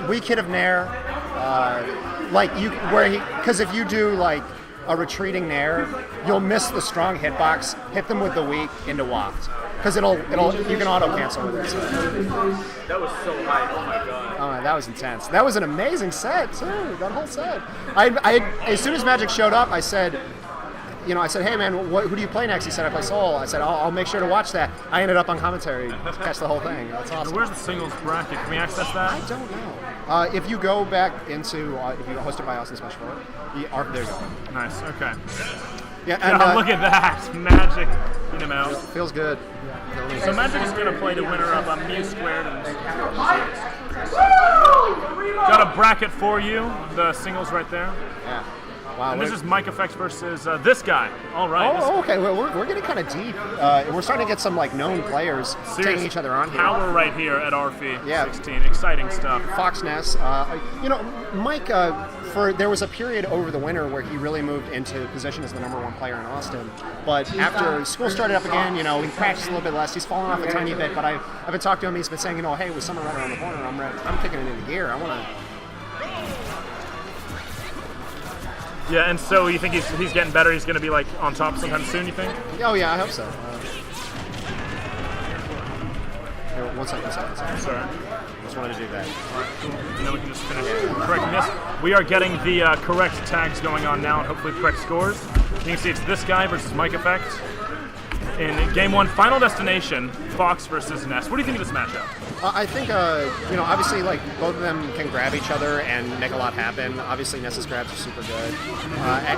weak hit of Nair, because if you do like a retreating Nair, you'll miss the strong hitbox, hit them with the weak into waft. Because you can auto cancel with it. So. That was so hype. Oh my god. Oh man, that was intense. That was an amazing set too. That whole set. As soon as Magic showed up, I said, hey man, who do you play next? He said I play Soul. I said I'll make sure to watch that. I ended up on commentary to catch the whole thing. That's awesome. Where's the singles bracket? Can we access that? I don't know. If you go back into if you hosted by Austin Special, there you go. Nice. Okay. Yeah, and look at that Magic. You know, feels good. So Magic is going to play the winner of Mu Squared. Got a bracket for you. The singles right there. Yeah. Wow. And this is MikEffect versus ThisGuy. All right. Oh, okay. Well, we're getting kind of deep. We're starting to get some known players taking each other on here. Power right here at ARFI. Yeah. 16. Exciting stuff. Fox Ness. Mike. There was a period over the winter where he really moved into position as the #1 player in Austin. But after school started up again, he practiced a little bit less. He's fallen off a tiny bit. But I've been talking to him. He's been saying, hey, with summer right around the corner, I'm kicking it into gear. I want to. Yeah, and so you think he's getting better? He's going to be on top sometime soon, you think? Oh yeah, I hope so. One second. Sorry. Just wanted to do that. Cool. And then we can just finish correcting this. We are getting the correct tags going on now, and hopefully the correct scores. You can see it's ThisGuy versus MikEffect. In Game 1, Final Destination, Fox versus Ness. What do you think of this matchup? I think, obviously, both of them can grab each other and make a lot happen. Obviously, Ness's grabs are super good,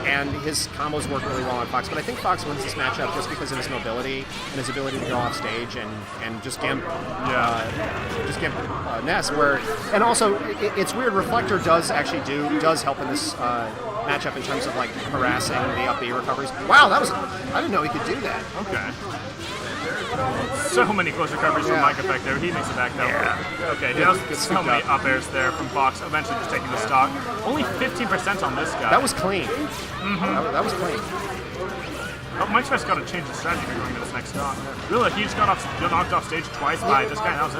and his combos work really well on Fox. But I think Fox wins this matchup just because of his mobility and his ability to go off stage and just gimp, Ness. And also, it's weird. Reflector does help in this matchup in terms of harassing the up B recoveries. Wow, I didn't know he could do that. Okay. So many close recoveries from MikEffect there. He makes it back though. Yeah. Okay, so many up airs there from Fox. Eventually just taking the stock. Only 15% on this guy. That was clean. Mm-hmm. That was clean. Oh, MikEffect's got to change his strategy going into this next stock. Really, he just got knocked off stage twice by this guy. That was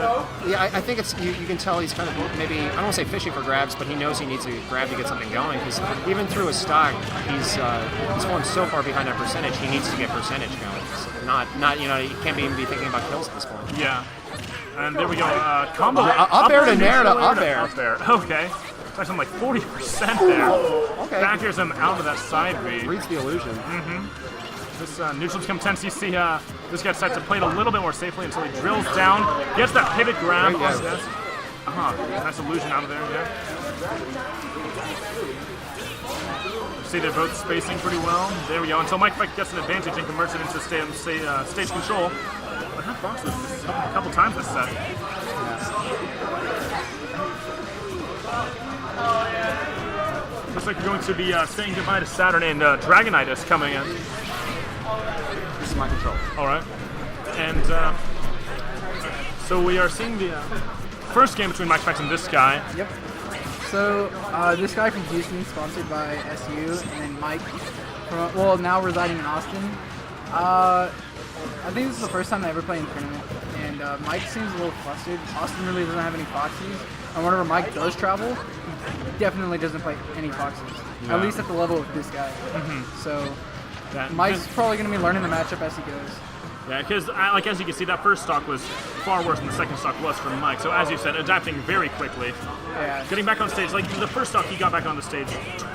it. Yeah, I think it's you can tell he's kind of maybe, I don't want to say fishing for grabs, but he knows he needs to grab to get something going, because even through his stock, he's fallen so far behind that percentage. He needs to get percentage going. So not he can't even be thinking about kills at this point. Yeah. And there we go. Combo up air to Nair to up air. Okay. That's like 40% there. Okay. Back airs him out of that side B. Reads the illusion. Mm-hmm. This neutral become tense. You see this guy decides to play it a little bit more safely until he drills down, gets that pivot grab. Nice illusion out of there, yeah. See, they're both spacing pretty well. There we go. Until MikEffect gets an advantage and converts it into stage control. But that Fox has a couple times this set. Looks like we're going to be saying goodbye to Saturn and Dragonitis coming in. This is my control. All right. And so we are seeing the first game between MikEffect and ThisGuy. Yep. So ThisGuy from Houston, sponsored by SU, and then Mike, now residing in Austin. I think this is the first time I ever played in a tournament, and Mike seems a little flustered. Austin really doesn't have any Foxies, and whenever Mike does travel, he definitely doesn't play any Foxes, at least at the level of ThisGuy. Mm-hmm. So Mike's probably going to be learning the matchup as he goes. Yeah, because as you can see, that first stock was far worse than the second stock was for Mike. So as you said, adapting very quickly. Yeah. Getting back on stage, the first stock he got back on the stage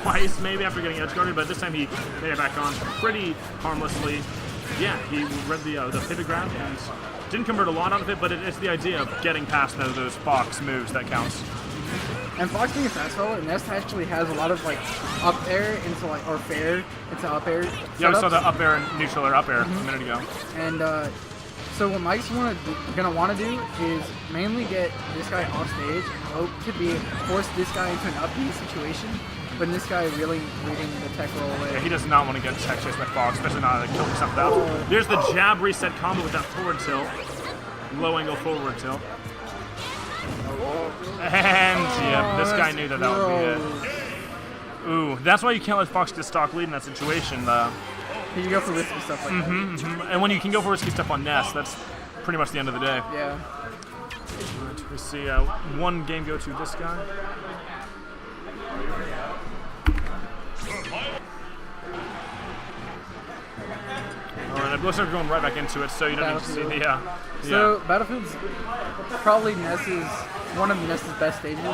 twice maybe after getting edge guarded, but this time he made it back on pretty harmlessly. Yeah, he read the pivot grab and didn't convert a lot out of it, but it's the idea of getting past those Fox moves that counts. And Fox being a fast follower, Nest actually has a lot of up air into or fair into up air. Yeah, we saw the up air and neutral or up air a minute ago. And so what Mike's gonna want to do is mainly get ThisGuy off stage and hope to force ThisGuy into an up B situation. But ThisGuy really reading the tech roll away. Yeah, he does not want to get tech chased by Fox, especially not kill himself out. There's the jab reset combo with that forward tilt. Low angle forward tilt. And yeah, this guy knew that would be it. Ooh, that's why you can't let Fox get stock lead in that situation. You go for risky stuff like that. And when you can go for risky stuff on Ness, that's pretty much the end of the day. Yeah. We see one game go to this guy. Alright, it looks like we're going right back into it, so you don't need to see the... So, Battlefield's probably Ness's, one of Ness's best stages,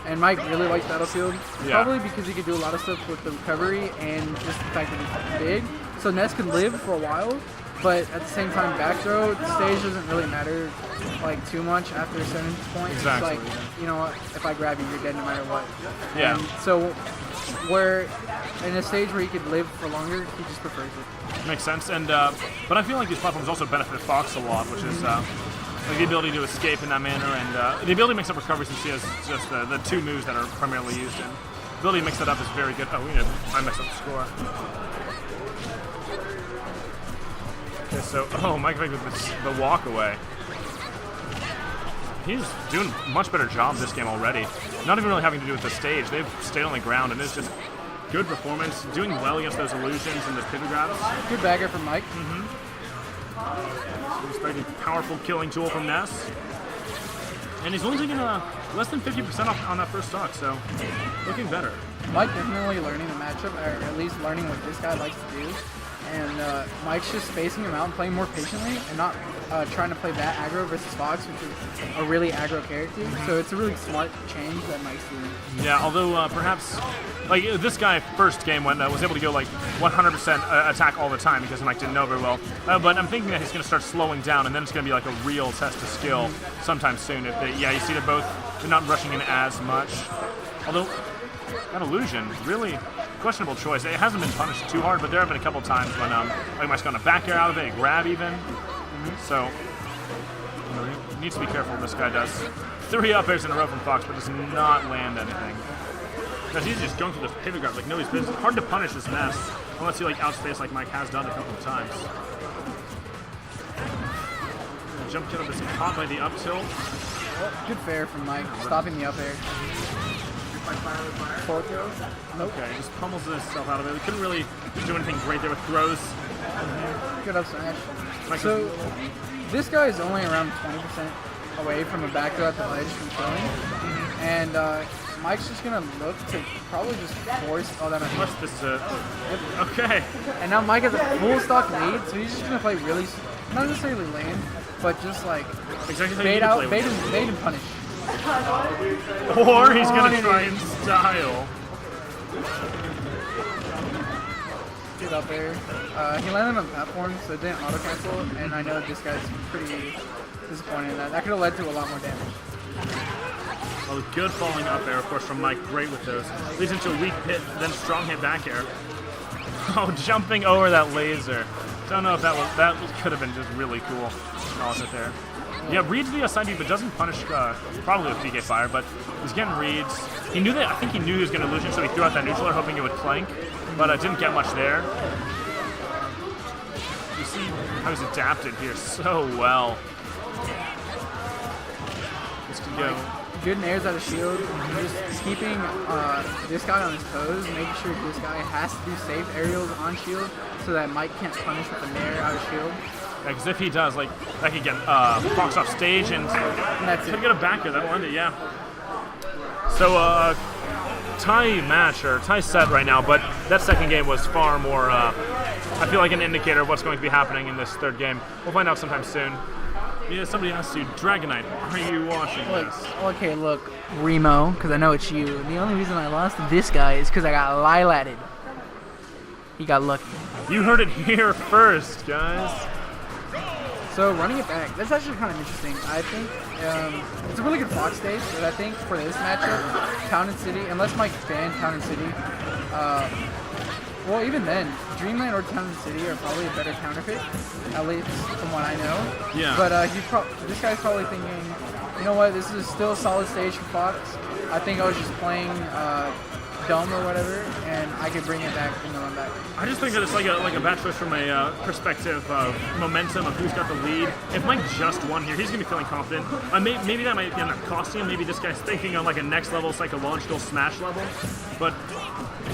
and Mike really likes Battlefield, probably because he could do a lot of stuff with the recovery and just the fact that it's big. So Ness could live for a while, but at the same time, back throw, the stage doesn't really matter like too much after a certain point. Exactly. It's like, you know what, if I grab you, you're dead no matter what. Yeah. And so, where in a stage where he could live for longer, he just prefers it. Makes sense, and but I feel like these platforms also benefit Fox a lot, which is like the ability to escape in that manner, and the ability to mix up recovery since he has just the two moves that are primarily used in. The ability to mix that up is very good. Oh, I messed up the score. Okay, so, MikEffect with the walk away. He's doing a much better job this game already. Not even really having to do with the stage. They've stayed on the ground, and it's just good performance, doing well against those illusions and the pivot grabs. Good bagger from Mike. Expecting powerful killing tool from Ness. And he's only taking less than 50% off on that first stock, so looking better. Mike definitely learning the matchup, or at least learning what this guy likes to do. And Mike's just spacing him out and playing more patiently and not trying to play that aggro versus Fox, which is a really aggro character. So it's a really smart change that Mike's doing. Yeah, although perhaps, like this guy first game was able to go like 100% attack all the time because Mike didn't know very well. But I'm thinking that he's going to start slowing down, and then it's going to be like a real test of skill sometime soon. If they, you see they're not rushing in as much. Although that illusion, really questionable choice. It hasn't been punished too hard, but there have been a couple times when like Mike's gone a back air out of it, a grab even. So he needs to be careful. This guy does 3 up airs in a row from Fox, but does not land anything. Because he's just going through the pivot grabs like nobody's business. Hard to punish this Ness unless you like outspace like Mike has done a couple of times. Jump kill is caught by the up tilt. Good fair from Mike, stopping the up air. Forward throws? Okay, just pummels himself out of it. We couldn't really do anything great there with throws. Good up smash. So, this guy is only around 20% away from a back throw at the ledge from throwing. And Mike's just going to look to probably just force all that. What's this? Okay. And now Mike has a full stock lead, so he's just going to play really, not necessarily lane, but just like bait out, bait and punish. Or he's going to try and style. Good up there. He landed on the platform, so it didn't auto-cancel, and I know this guy's pretty disappointed in that. That could have led to a lot more damage. Oh, good falling up air, of course, from Mike. Great with those. Leads into a weak hit, then strong hit back air. Oh, jumping over that laser. Don't know if that could have been just really cool. Acknowledge it there. Yeah, reads the side B, but doesn't punish probably with PK Fire, but he's getting reads. He knew that. I think he knew he was going to illusion, so he threw out that neutral, hoping it would clank, but didn't get much there. You see how he's adapted here so well. This could go. Good nairs out of shield. Just keeping this guy on his toes, making sure this guy has to do safe aerials on shield so that Mike can't punish with a nair out of shield. Yeah, because if he does, like, that could get Fox off stage and that's it. Could get a backer. That'll end it, yeah. So, tie match, or tie set right now, but that second game was far more, I feel like an indicator of what's going to be happening in this third game. We'll find out sometime soon. Yeah, somebody asked you, Dragonite, are you watching this? Okay, look, Remo, because I know it's you. The only reason I lost to this guy is because I got lilatted. He got lucky. You heard it here first, guys. So running it back, that's actually kind of interesting. I think it's a really good Fox stage, but I think for this matchup, Town and City, unless Mike banned Town and City, well, even then, Dreamland or Town and City are probably a better counterfeit, at least from what I know. Yeah. But this guy's probably thinking, you know what, this is still a solid stage for Fox. I think I was just playing dumb or whatever, and I could bring it back in the run back. I just think that it's like a bad choice from a perspective of momentum of who's got the lead. If Mike just won here, he's going to be feeling confident. Maybe that might end up costing him. Maybe this guy's thinking on like a next level psychological smash level. But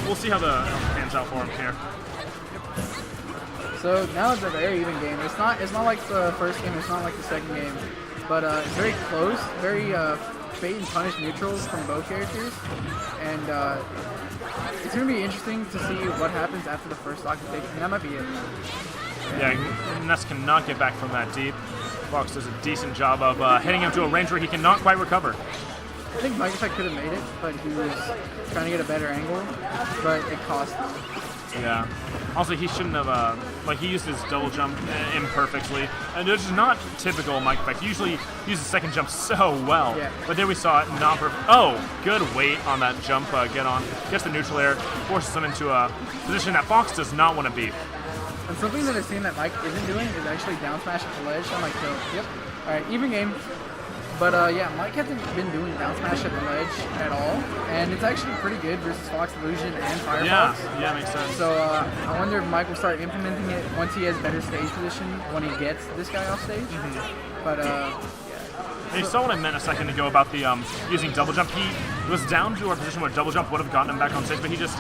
we'll see how the pans out for him here. So now it's a very even game. It's not like the first game. It's not like the second game. but it's very close, very bait and punish neutrals from both characters, and it's going to be interesting to see what happens after the first stock is taken, and that might be it. Yeah, Ness cannot get back from that deep. Fox does a decent job of hitting him to a range where he cannot quite recover. I think MikEffect could have made it, but he was trying to get a better angle, but it cost him. Yeah. Also, he shouldn't have, like, he used his double jump imperfectly. And it's not typical MikEffect. He usually uses the second jump so well. Yeah. But there we saw it not perfect. Oh, good weight on that jump, get on. Gets the neutral air, forces him into a position that Fox does not want to be. And something that I've seen that Mike isn't doing is actually down smash at the ledge. I'm like, yep. Alright, even game. But yeah, Mike hasn't been doing down smash at the ledge at all. And it's actually pretty good versus Fox Illusion and Firefox. Yeah, makes sense. So I wonder if Mike will start implementing it once he has better stage position when he gets this guy off stage. But yeah. And you saw what I meant a second ago about the using double jump. He was down to a position where double jump would have gotten him back on stage, but he just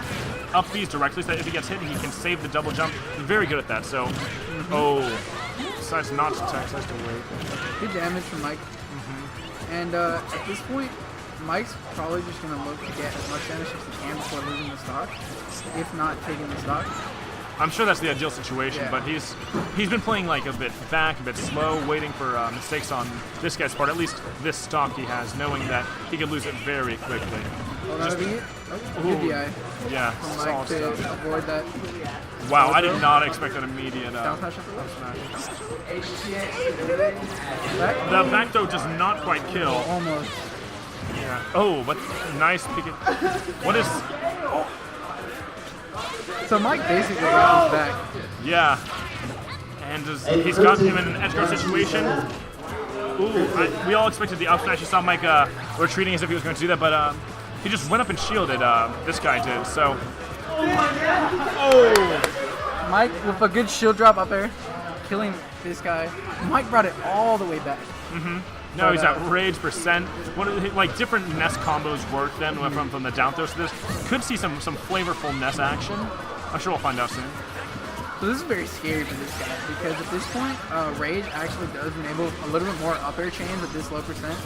up these directly so that if he gets hit, he can save the double jump. He's very good at that. So, decides not to tech, decides to wait. Good damage from Mike. And at this point, Mike's probably just going to look to get as much damage as he can before losing the stock, if not taking the stock. I'm sure that's the ideal situation, Yeah. but he's been playing like a bit back, a bit slow, waiting for mistakes on this guy's part. At least this stock he has, knowing that he could lose it very quickly. Oh, that'll be it. Oh, good DI Yeah, from solid Mike to stuff. avoid that. Wow, I did not expect an immediate Down smash. Back? The back throw does not quite kill. Almost. Yeah. Oh, but nice pick. What is? So Mike basically got his back. Yeah. And he's got him in an edge guard situation. Ooh, we all expected the up smash. You saw Mike retreating as if he was going to do that, but he just went up and shielded. This guy did. So. Oh. Mike with a good shield drop up there, killing this guy. Mike brought it all the way back. No, he's at rage percent. Like different Ness combos work then from the down throw. So this could see some flavorful Ness action. I'm sure we'll find out soon. So this is very scary for this guy because at this point, Rage actually does enable a little bit more up air chains at this low percent.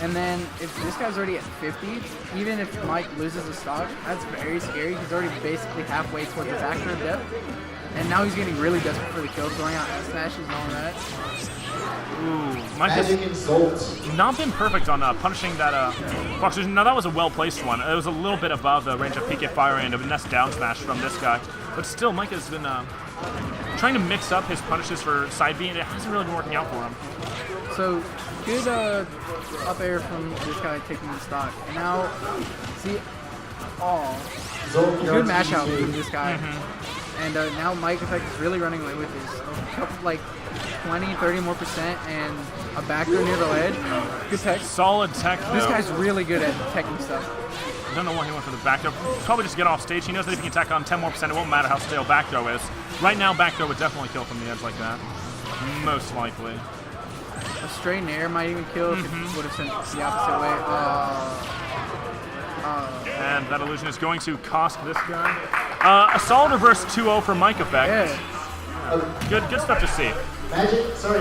And then if this guy's already at 50, even if Mike loses a stock, that's very scary. He's already basically halfway towards the back throw depth. And now he's getting really desperate for the kill, throwing out S smashes and all that. Ooh, Mike has not been perfect on punishing that Fox Illusion. Now that was a well-placed one. It was a little bit above the range of PK Fire and a Ness down smash from this guy. But still, Mike has been trying to mix up his punishes for side B, and it hasn't really been working out for him. So good up air from this guy taking the stock. And now, see, good mash out from this guy. And now MikEffect is really running away with his like 20, 30 more percent and a back throw near the ledge. Good tech. Solid tech, though. This guy's really good at teching stuff. I don't know why he went for the back throw. Probably just get off stage. He knows that if he can tack on 10 more percent, it won't matter how stale back throw is. Right now, back throw would definitely kill from the edge like that. Most likely. A straight nair might even kill if it would have sent the opposite way. And that illusion is going to cost this guy. A solid reverse 2-0 for MikEffect. Yeah. Good stuff to see. Magic, sorry.